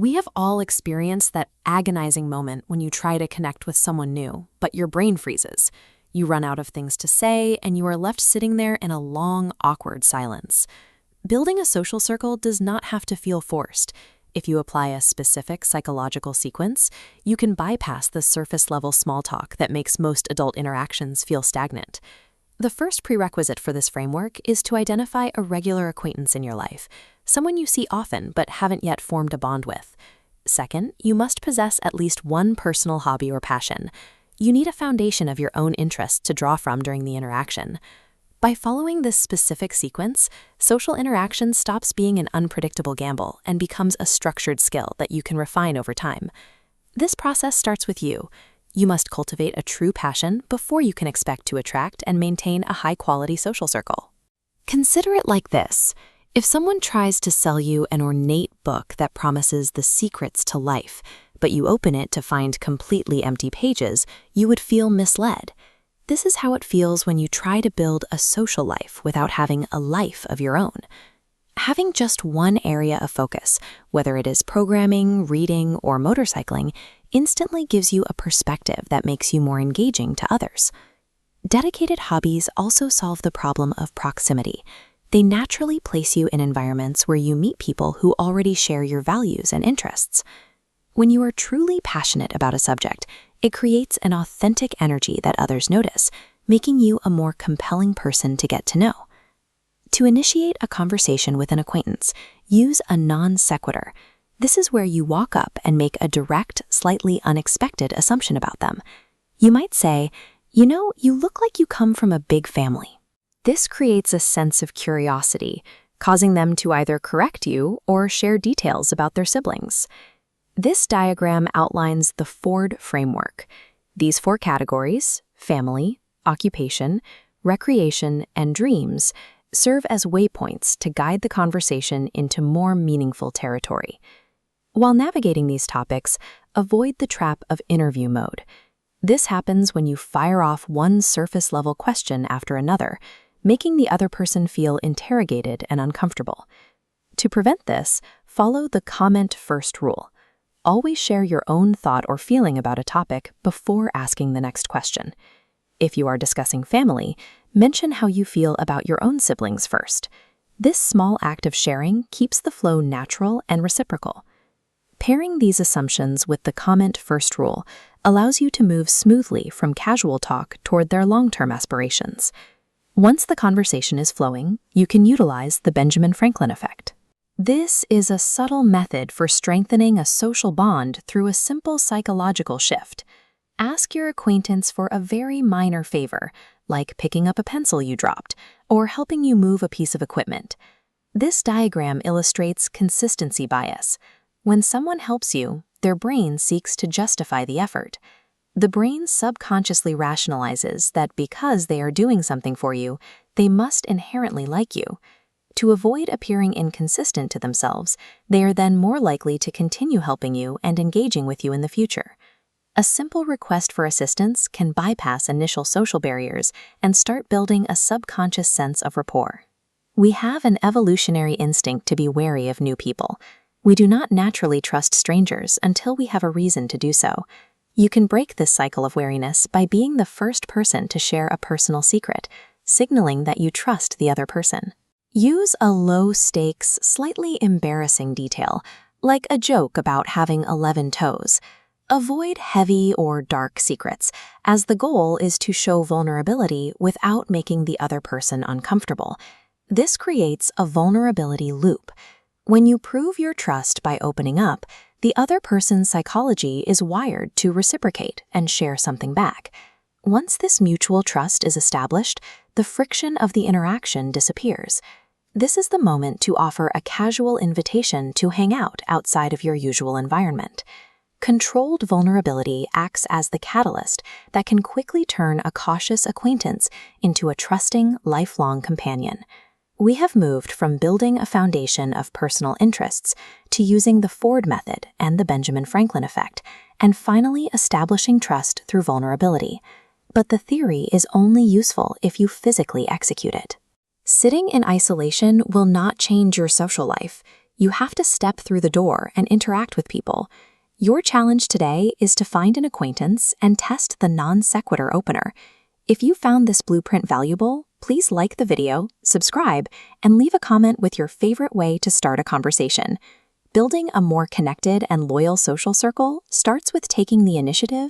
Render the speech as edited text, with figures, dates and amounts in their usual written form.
We have all experienced that agonizing moment when you try to connect with someone new, but your brain freezes. You run out of things to say, and you are left sitting there in a long, awkward silence. Building a social circle does not have to feel forced. If you apply a specific psychological sequence, you can bypass the surface-level small talk that makes most adult interactions feel stagnant. The first prerequisite for this framework is to identify a regular acquaintance in your life, someone you see often but haven't yet formed a bond with. Second, you must possess at least one personal hobby or passion. You need a foundation of your own interests to draw from during the interaction. By following this specific sequence, social interaction stops being an unpredictable gamble and becomes a structured skill that you can refine over time. This process starts with you. You must cultivate a true passion before you can expect to attract and maintain a high-quality social circle. Consider it like this. If someone tries to sell you an ornate book that promises the secrets to life, but you open it to find completely empty pages, you would feel misled. This is how it feels when you try to build a social life without having a life of your own. Having just one area of focus, whether it is programming, reading, or motorcycling, instantly gives you a perspective that makes you more engaging to others. Dedicated hobbies also solve the problem of proximity. They naturally place you in environments where you meet people who already share your values and interests. When you are truly passionate about a subject, it creates an authentic energy that others notice, making you a more compelling person to get to know. To initiate a conversation with an acquaintance, use a non sequitur. This is where you walk up and make a direct, slightly unexpected assumption about them. You might say, "You know, you look like you come from a big family." This creates a sense of curiosity, causing them to either correct you or share details about their siblings. This diagram outlines the Ford framework. These 4 categories, family, occupation, recreation, and dreams, serve as waypoints to guide the conversation into more meaningful territory. While navigating these topics, avoid the trap of interview mode. This happens when you fire off one surface-level question after another, making the other person feel interrogated and uncomfortable. To prevent this, follow the comment-first rule. Always share your own thought or feeling about a topic before asking the next question. If you are discussing family, mention how you feel about your own siblings first. This small act of sharing keeps the flow natural and reciprocal. Pairing these assumptions with the comment-first rule allows you to move smoothly from casual talk toward their long-term aspirations. Once the conversation is flowing, you can utilize the Benjamin Franklin effect. This is a subtle method for strengthening a social bond through a simple psychological shift. Ask your acquaintance for a very minor favor, like picking up a pencil you dropped, or helping you move a piece of equipment. This diagram illustrates consistency bias. When someone helps you, their brain seeks to justify the effort. The brain subconsciously rationalizes that because they are doing something for you, they must inherently like you. To avoid appearing inconsistent to themselves, they are then more likely to continue helping you and engaging with you in the future. A simple request for assistance can bypass initial social barriers and start building a subconscious sense of rapport. We have an evolutionary instinct to be wary of new people. We do not naturally trust strangers until we have a reason to do so. You can break this cycle of wariness by being the first person to share a personal secret, signaling that you trust the other person. Use a low-stakes, slightly embarrassing detail, like a joke about having 11 toes. Avoid heavy or dark secrets, as the goal is to show vulnerability without making the other person uncomfortable. This creates a vulnerability loop. When you prove your trust by opening up, the other person's psychology is wired to reciprocate and share something back. Once this mutual trust is established, the friction of the interaction disappears. This is the moment to offer a casual invitation to hang out outside of your usual environment. Controlled vulnerability acts as the catalyst that can quickly turn a cautious acquaintance into a trusting, lifelong companion. We have moved from building a foundation of personal interests to using the Ford method and the Benjamin Franklin effect, and finally establishing trust through vulnerability. But the theory is only useful if you physically execute it. Sitting in isolation will not change your social life. You have to step through the door and interact with people. Your challenge today is to find an acquaintance and test the non sequitur opener. If you found this blueprint valuable, please like the video, subscribe, and leave a comment with your favorite way to start a conversation. Building a more connected and loyal social circle starts with taking the initiative